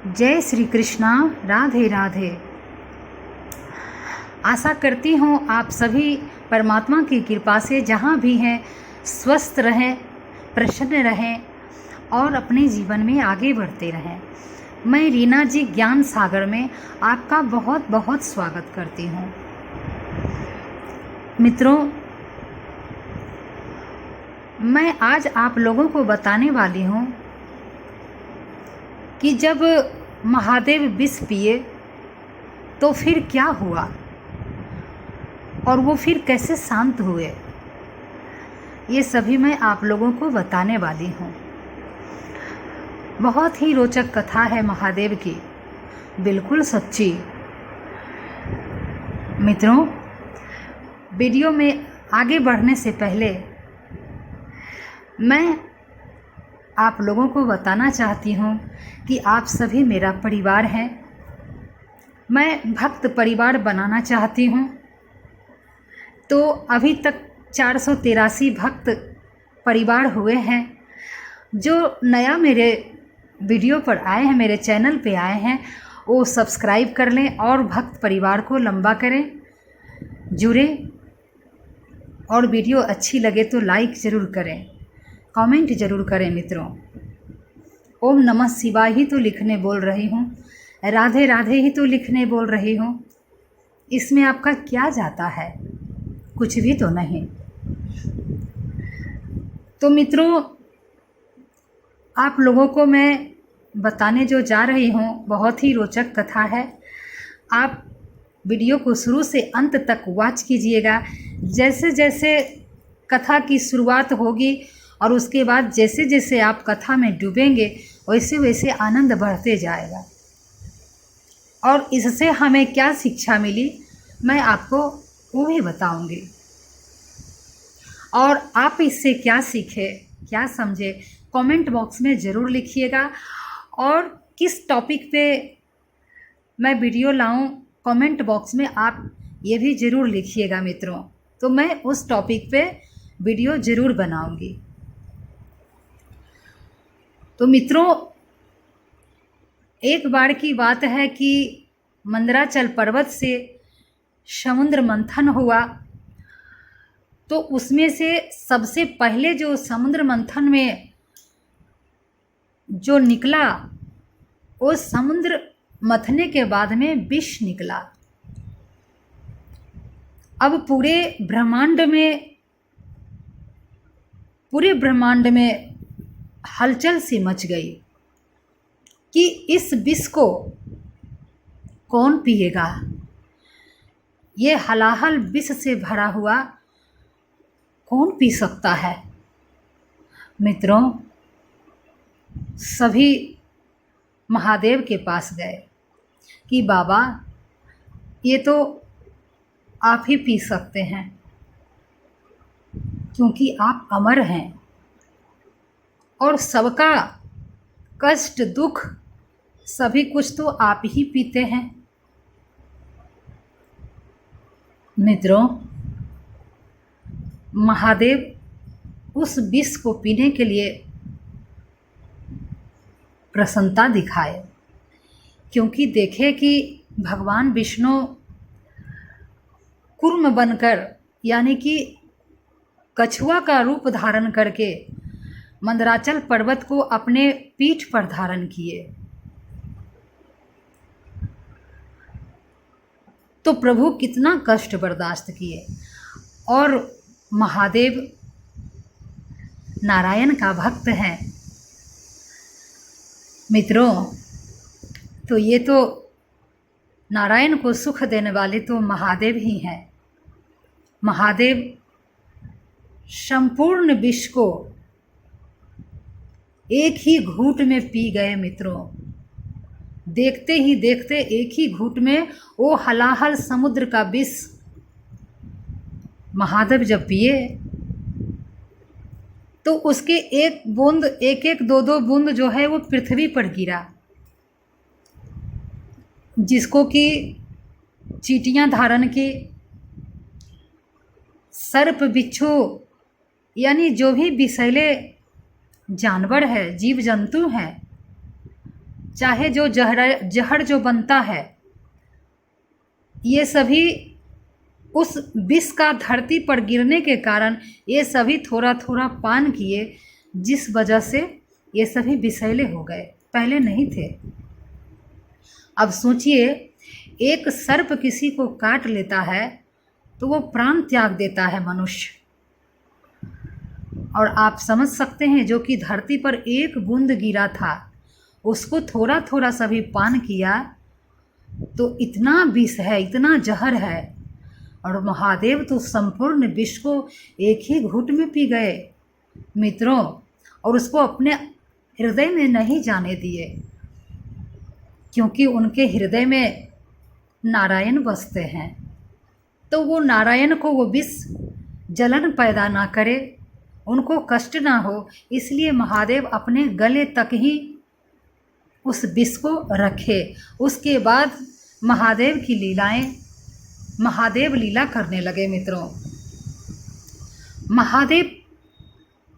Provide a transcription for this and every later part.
जय श्री कृष्णा। राधे राधे। आशा करती हूँ आप सभी परमात्मा की कृपा से जहाँ भी हैं स्वस्थ रहें, प्रसन्न रहें और अपने जीवन में आगे बढ़ते रहें। मैं रीना जी ज्ञान सागर में आपका बहुत बहुत स्वागत करती हूँ। मित्रों, मैं आज आप लोगों को बताने वाली हूँ कि जब महादेव विष पिए तो फिर क्या हुआ और वो फिर कैसे शांत हुए, ये सभी मैं आप लोगों को बताने वाली हूँ। बहुत ही रोचक कथा है महादेव की, बिल्कुल सच्ची। मित्रों, वीडियो में आगे बढ़ने से पहले मैं आप लोगों को बताना चाहती हूँ कि आप सभी मेरा परिवार हैं। मैं भक्त परिवार बनाना चाहती हूँ। तो अभी तक 483 भक्त परिवार हुए हैं। जो नया मेरे वीडियो पर आए हैं, मेरे चैनल पे आए हैं, वो सब्सक्राइब कर लें और भक्त परिवार को लंबा करें, जुड़े। और वीडियो अच्छी लगे तो लाइक ज़रूर करें, कमेंट ज़रूर करें। मित्रों, ओम नमः शिवाय ही तो लिखने बोल रही हूँ, राधे राधे ही तो लिखने बोल रही हूँ। इसमें आपका क्या जाता है? कुछ भी तो नहीं। तो मित्रों, आप लोगों को मैं बताने जो जा रही हूँ बहुत ही रोचक कथा है। आप वीडियो को शुरू से अंत तक वॉच कीजिएगा। जैसे जैसे कथा की शुरुआत होगी और उसके बाद जैसे जैसे आप कथा में डूबेंगे वैसे वैसे आनंद बढ़ते जाएगा। और इससे हमें क्या शिक्षा मिली मैं आपको वो भी बताऊंगी। और आप इससे क्या सीखे, क्या समझे, कमेंट बॉक्स में ज़रूर लिखिएगा। और किस टॉपिक पे मैं वीडियो लाऊं, कमेंट बॉक्स में आप ये भी ज़रूर लिखिएगा मित्रों। तो मैं उस टॉपिक पे वीडियो ज़रूर बनाऊंगी। तो मित्रों, एक बार की बात है कि मंदराचल पर्वत से समुद्र मंथन हुआ। तो उसमें से सबसे पहले जो समुद्र मंथन में जो निकला, वो समुद्र मथने के बाद में विष निकला। अब पूरे ब्रह्मांड में हलचल सी मच गई कि इस विष को कौन पिएगा। ये हलाहल विष से भरा हुआ कौन पी सकता है। मित्रों, सभी महादेव के पास गए कि बाबा ये तो आप ही पी सकते हैं, क्योंकि आप अमर हैं और सबका कष्ट दुख सभी कुछ तो आप ही पीते हैं। मित्रों, महादेव उस विष को पीने के लिए प्रसन्नता दिखाए, क्योंकि देखे कि भगवान विष्णु कूर्म बनकर, यानी कि कछुआ का रूप धारण करके मंदराचल पर्वत को अपने पीठ पर धारण किए। तो प्रभु कितना कष्ट बर्दाश्त किए। और महादेव नारायण का भक्त हैं। मित्रों, तो ये तो नारायण को सुख देने वाले तो महादेव ही हैं। महादेव संपूर्ण विष को एक ही घूंट में पी गए। मित्रों, देखते ही देखते एक ही घूंट में वो हलाहल समुद्र का विष महादेव जब पिए तो उसके एक बूंद, एक एक दो दो बूंद जो है वो पृथ्वी पर गिरा, जिसको कि चींटियां धारण की, सर्प बिच्छू, यानी जो भी विषैले जानवर है, जीव जंतु हैं, चाहे जो जहर जो बनता है, ये सभी उस विष का धरती पर गिरने के कारण ये सभी थोड़ा थोड़ा पान किए, जिस वजह से ये सभी विषैले हो गए, पहले नहीं थे। अब सोचिए, एक सर्प किसी को काट लेता है तो वो प्राण त्याग देता है मनुष्य। और आप समझ सकते हैं, जो कि धरती पर एक बूंद गिरा था, उसको थोड़ा थोड़ा सभी पान किया तो इतना विष है, इतना जहर है। और महादेव तो संपूर्ण विष को एक ही घूंट में पी गए मित्रों, और उसको अपने हृदय में नहीं जाने दिए, क्योंकि उनके हृदय में नारायण बसते हैं। तो वो नारायण को वो विष जलन पैदा ना करे, उनको कष्ट ना हो, इसलिए महादेव अपने गले तक ही उस विष को रखे। उसके बाद महादेव की लीलाएं, महादेव लीला करने लगे मित्रों। महादेव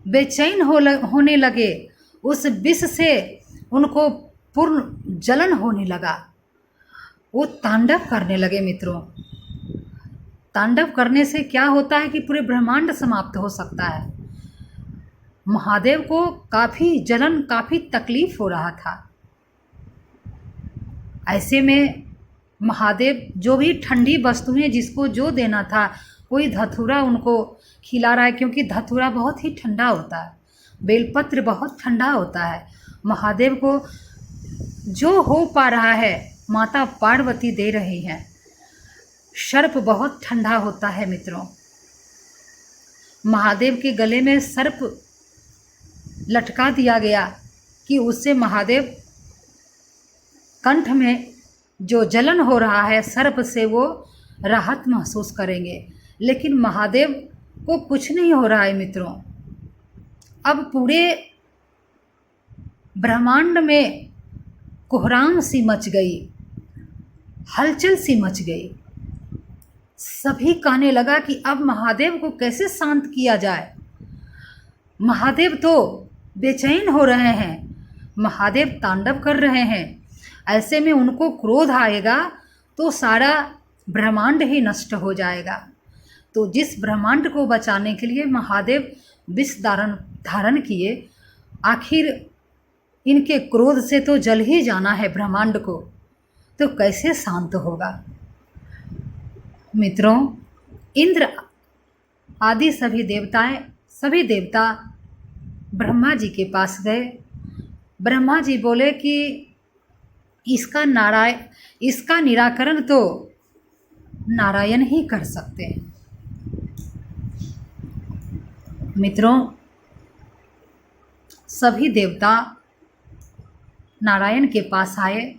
बेचैन होने लगे, उस विष से उनको पूर्ण जलन होने लगा। वो तांडव करने लगे मित्रों। तांडव करने से क्या होता है कि पूरे ब्रह्मांड समाप्त हो सकता है। महादेव को काफ़ी जलन, काफ़ी तकलीफ हो रहा था। ऐसे में महादेव जो भी ठंडी वस्तुएं जिसको जो देना था, कोई धतूरा उनको खिला रहा है, क्योंकि धतूरा बहुत ही ठंडा होता है, बेलपत्र बहुत ठंडा होता है। महादेव को जो हो पा रहा है माता पार्वती दे रही हैं। सर्प बहुत ठंडा होता है मित्रों। महादेव के गले में सर्प लटका दिया गया कि उससे महादेव कंठ में जो जलन हो रहा है सर्प से, वो राहत महसूस करेंगे। लेकिन महादेव को कुछ नहीं हो रहा है मित्रों। अब पूरे ब्रह्मांड में कोहराम सी मच गई, हलचल सी मच गई। सभी कहने लगा कि अब महादेव को कैसे शांत किया जाए। महादेव तो बेचैन हो रहे हैं, महादेव तांडव कर रहे हैं। ऐसे में उनको क्रोध आएगा तो सारा ब्रह्मांड ही नष्ट हो जाएगा। तो जिस ब्रह्मांड को बचाने के लिए महादेव विष धारण किए, आखिर इनके क्रोध से तो जल ही जाना है ब्रह्मांड को, तो कैसे शांत होगा। मित्रों, इंद्र आदि सभी देवता ब्रह्मा जी के पास गए। ब्रह्मा जी बोले कि इसका निराकरण तो नारायण ही कर सकते हैं। मित्रों, सभी देवता नारायण के पास आए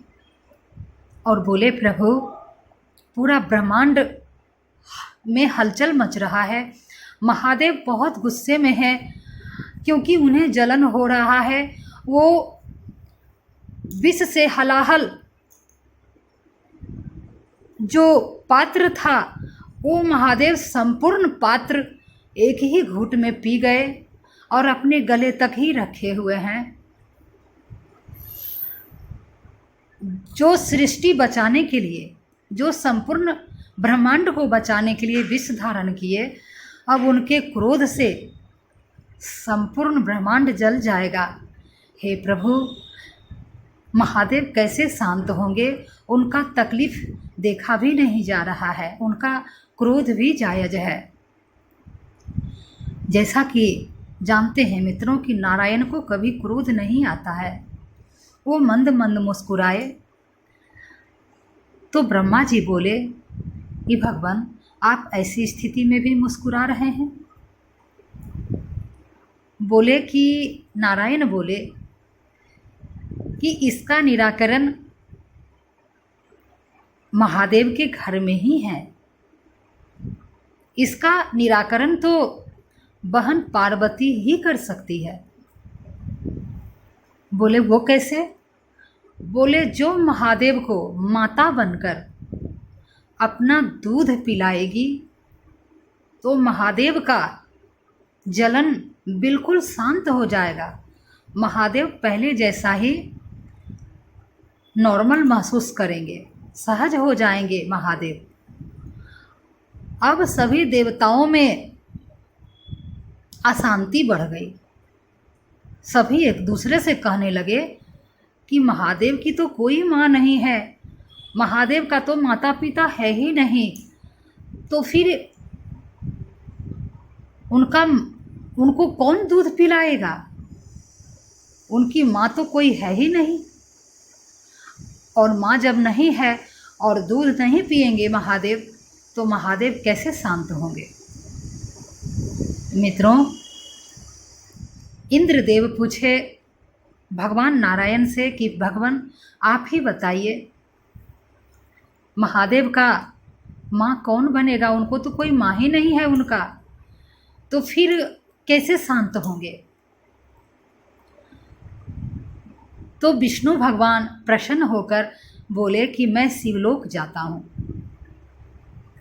और बोले, प्रभु, पूरा ब्रह्मांड में हलचल मच रहा है। महादेव बहुत गुस्से में है, क्योंकि उन्हें जलन हो रहा है। वो विष से हलाहल जो पात्र था, वो महादेव संपूर्ण पात्र एक ही घूंट में पी गए और अपने गले तक ही रखे हुए हैं। जो सृष्टि बचाने के लिए, जो संपूर्ण ब्रह्मांड को बचाने के लिए विष धारण किए, अब उनके क्रोध से संपूर्ण ब्रह्मांड जल जाएगा। हे प्रभु, महादेव कैसे शांत होंगे? उनका तकलीफ देखा भी नहीं जा रहा है, उनका क्रोध भी जायज है। जैसा कि जानते हैं मित्रों कि नारायण को कभी क्रोध नहीं आता है। वो मंद मंद मुस्कुराए तो ब्रह्मा जी बोले कि भगवान, आप ऐसी स्थिति में भी मुस्कुरा रहे हैं? बोले कि नारायण बोले कि इसका निराकरण महादेव के घर में ही है। इसका निराकरण तो बहन पार्वती ही कर सकती है। बोले वो कैसे? बोले जो महादेव को माता बनकर अपना दूध पिलाएगी तो महादेव का जलन बिल्कुल शांत हो जाएगा। महादेव पहले जैसा ही नॉर्मल महसूस करेंगे, सहज हो जाएंगे महादेव। अब सभी देवताओं में अशांति बढ़ गई। सभी एक दूसरे से कहने लगे कि महादेव की तो कोई माँ नहीं है, महादेव का तो माता पिता है ही नहीं, तो फिर उनको कौन दूध पिलाएगा? उनकी माँ तो कोई है ही नहीं, और माँ जब नहीं है और दूध नहीं पिएंगे महादेव, तो महादेव कैसे शांत होंगे? मित्रों, इंद्रदेव पूछे भगवान नारायण से कि भगवान आप ही बताइए, महादेव का माँ कौन बनेगा? उनको तो कोई माँ ही नहीं है उनका, तो फिर कैसे शांत होंगे? तो विष्णु भगवान प्रसन्न होकर बोले कि मैं शिवलोक जाता हूँ।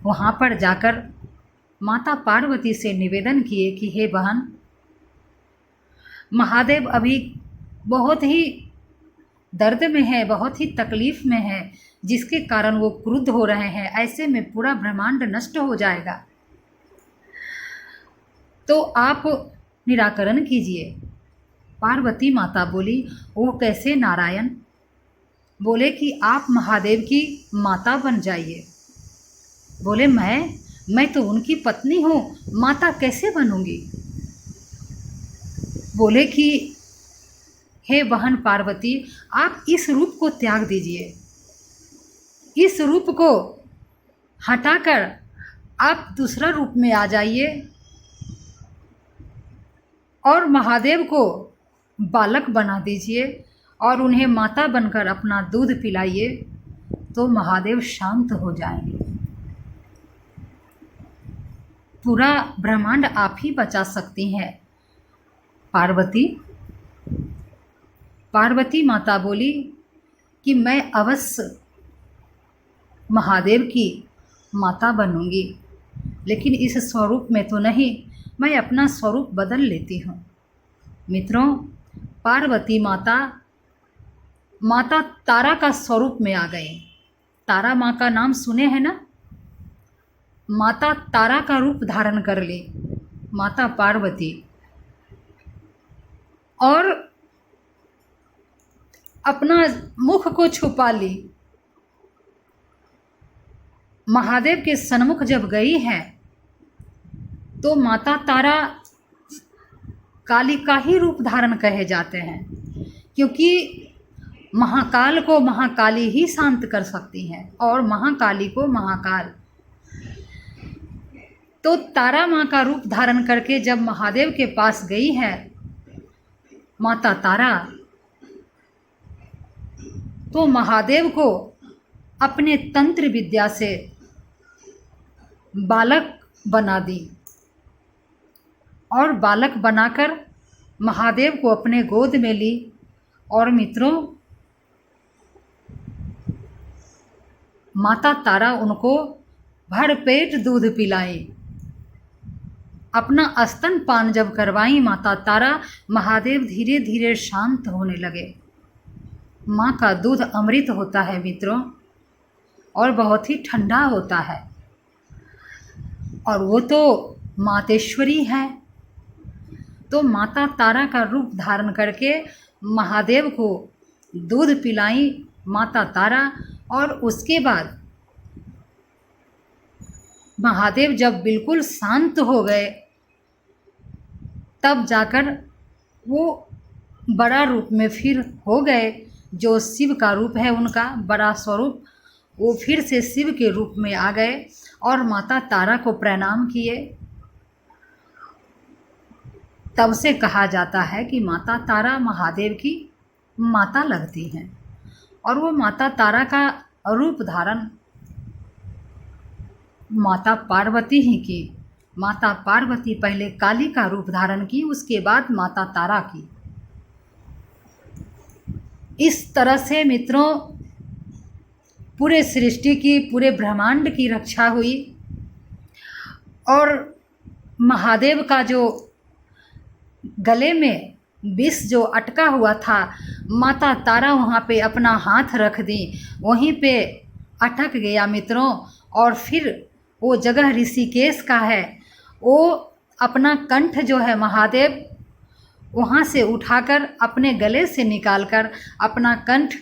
वहाँ पर जाकर माता पार्वती से निवेदन किए कि हे बहन, महादेव अभी बहुत ही दर्द में है, बहुत ही तकलीफ़ में है, जिसके कारण वो क्रुद्ध हो रहे हैं। ऐसे में पूरा ब्रह्मांड नष्ट हो जाएगा, तो आप निराकरण कीजिए। पार्वती माता बोली, वो कैसे नारायण? बोले कि आप महादेव की माता बन जाइए। बोले मैं तो उनकी पत्नी हूँ, माता कैसे बनूंगी? बोले कि हे बहन पार्वती, आप इस रूप को त्याग दीजिए, इस रूप को हटाकर आप दूसरा रूप में आ जाइए और महादेव को बालक बना दीजिए और उन्हें माता बनकर अपना दूध पिलाइए, तो महादेव शांत हो जाएंगे। पूरा ब्रह्मांड आप ही बचा सकती हैं पार्वती माता बोली कि मैं अवश्य महादेव की माता बनूंगी, लेकिन इस स्वरूप में तो नहीं, मैं अपना स्वरूप बदल लेती हूँ। मित्रों, पार्वती माता तारा का स्वरूप में आ गई। तारा माँ का नाम सुने हैं ना? माता तारा का रूप धारण कर ली माता पार्वती, और अपना मुख को छुपा ली। महादेव के सन्मुख जब गई है तो माता तारा काली का ही रूप धारण कहे जाते हैं, क्योंकि महाकाल को महाकाली ही शांत कर सकती हैं और महाकाली को महाकाल। तो तारा माँ का रूप धारण करके जब महादेव के पास गई है माता तारा, तो महादेव को अपने तंत्र विद्या से बालक बना दी और बालक बनाकर महादेव को अपने गोद में ली। और मित्रों, माता तारा उनको भरपेट दूध पिलाई। अपना स्तनपान जब करवाई माता तारा, महादेव धीरे धीरे शांत होने लगे। माँ का दूध अमृत होता है मित्रों, और बहुत ही ठंडा होता है, और वो तो मातेश्वरी है। तो माता तारा का रूप धारण करके महादेव को दूध पिलाई माता तारा, और उसके बाद महादेव जब बिल्कुल शांत हो गए, तब जाकर वो बड़ा रूप में फिर हो गए। जो शिव का रूप है उनका बड़ा स्वरूप, वो फिर से शिव के रूप में आ गए और माता तारा को प्रणाम किए। तब से कहा जाता है कि माता तारा महादेव की माता लगती हैं, और वो माता तारा का रूप धारण माता पार्वती ही की। माता पार्वती पहले काली का रूप धारण की, उसके बाद माता तारा की। इस तरह से मित्रों पूरे सृष्टि की, पूरे ब्रह्मांड की रक्षा हुई, और महादेव का जो गले में विष जो अटका हुआ था, माता तारा वहाँ पे अपना हाथ रख दी, वहीं पे अटक गया मित्रों। और फिर वो जगह ऋषिकेश का है। वो अपना कंठ जो है महादेव वहाँ से उठाकर अपने गले से निकालकर अपना कंठ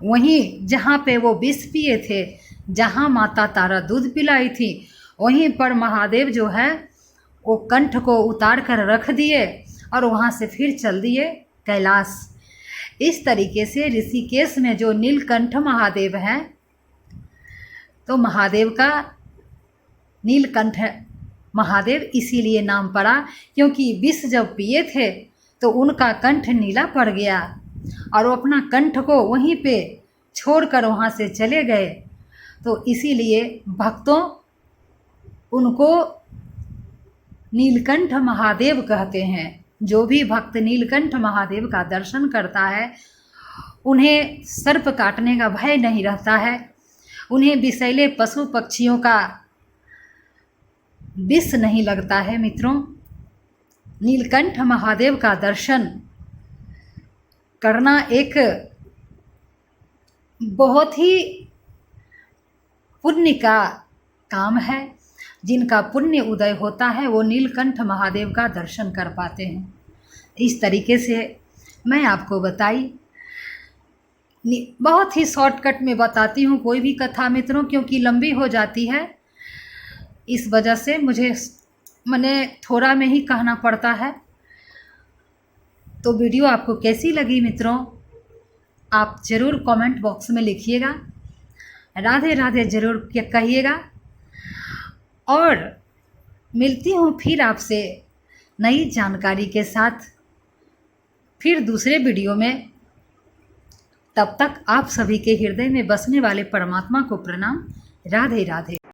वहीं जहाँ पे वो विष पिए थे, जहाँ माता तारा दूध पिलाई थी, वहीं पर महादेव जो है वो कंठ को उतार कर रख दिए और वहाँ से फिर चल दिए कैलाश। इस तरीके से ऋषिकेश में जो नीलकंठ महादेव हैं, तो महादेव का नीलकंठ महादेव इसीलिए नाम पड़ा क्योंकि विष जब पिए थे तो उनका कंठ नीला पड़ गया और वो अपना कंठ को वहीं पे छोड़कर वहाँ से चले गए। तो इसीलिए भक्तों उनको नीलकंठ महादेव कहते हैं। जो भी भक्त नीलकंठ महादेव का दर्शन करता है उन्हें सर्प काटने का भय नहीं रहता है, उन्हें विषैले पशु पक्षियों का विष नहीं लगता है। मित्रों, नीलकंठ महादेव का दर्शन करना एक बहुत ही पुण्य का काम है। जिनका पुण्य उदय होता है वो नीलकंठ महादेव का दर्शन कर पाते हैं। इस तरीके से मैं आपको बताई, बहुत ही शॉर्टकट में बताती हूँ कोई भी कथा मित्रों, क्योंकि लंबी हो जाती है, इस वजह से मुझे मैंने थोड़ा में ही कहना पड़ता है। तो वीडियो आपको कैसी लगी मित्रों, आप ज़रूर कमेंट बॉक्स में लिखिएगा, राधे राधे ज़रूर कहिएगा। और मिलती हूँ फिर आपसे नई जानकारी के साथ फिर दूसरे वीडियो में। तब तक आप सभी के हृदय में बसने वाले परमात्मा को प्रणाम। राधे राधे।